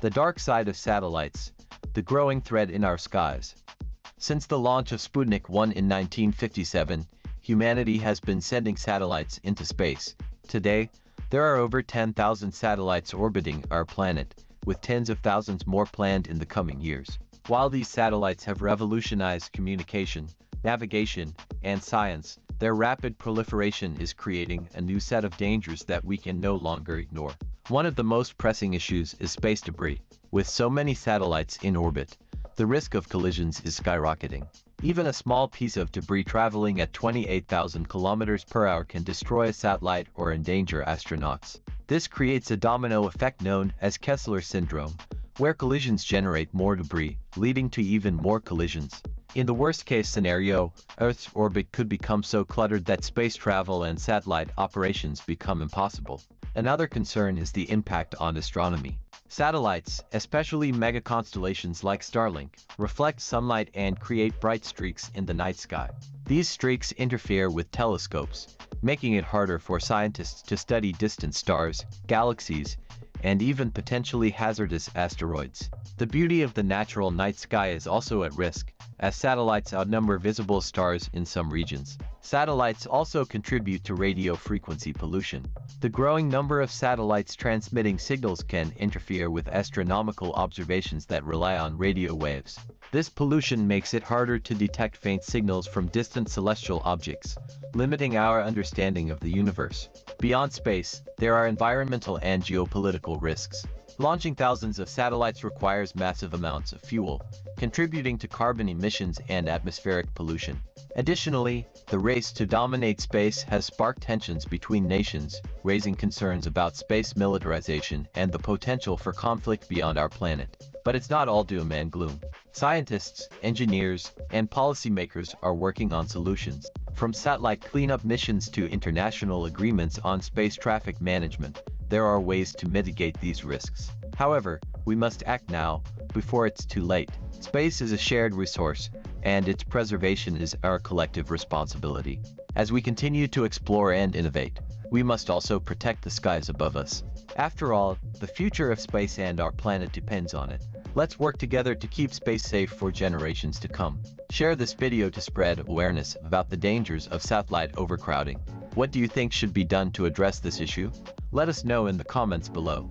The dark side of satellites, the growing threat in our skies. Since the launch of Sputnik 1 in 1957, humanity has been sending satellites into space. Today, there are over 10,000 satellites orbiting our planet, with tens of thousands more planned in the coming years. While these satellites have revolutionized communication, navigation, and science, their rapid proliferation is creating a new set of dangers that we can no longer ignore. One of the most pressing issues is space debris. With so many satellites in orbit, the risk of collisions is skyrocketing. Even a small piece of debris traveling at 28,000 kilometers per hour can destroy a satellite or endanger astronauts. This creates a domino effect known as Kessler Syndrome, where collisions generate more debris, leading to even more collisions. In the worst-case scenario, Earth's orbit could become so cluttered that space travel and satellite operations become impossible. Another concern is the impact on astronomy. Satellites, especially megaconstellations like Starlink, reflect sunlight and create bright streaks in the night sky. These streaks interfere with telescopes, making it harder for scientists to study distant stars, galaxies, and even potentially hazardous asteroids. The beauty of the natural night sky is also at risk, as satellites outnumber visible stars in some regions. Satellites also contribute to radio frequency pollution. The growing number of satellites transmitting signals can interfere with astronomical observations that rely on radio waves. This pollution makes it harder to detect faint signals from distant celestial objects, limiting our understanding of the universe. Beyond space, there are environmental and geopolitical risks. Launching thousands of satellites requires massive amounts of fuel, contributing to carbon emissions and atmospheric pollution. Additionally, the race to dominate space has sparked tensions between nations, raising concerns about space militarization and the potential for conflict beyond our planet. But it's not all doom and gloom. Scientists, engineers, and policymakers are working on solutions. From satellite cleanup missions to international agreements on space traffic management, there are ways to mitigate these risks. However, we must act now, before it's too late. Space is a shared resource, and its preservation is our collective responsibility. As we continue to explore and innovate, we must also protect the skies above us. After all, the future of space and our planet depends on it. Let's work together to keep space safe for generations to come. Share this video to spread awareness about the dangers of satellite overcrowding. What do you think should be done to address this issue? Let us know in the comments below.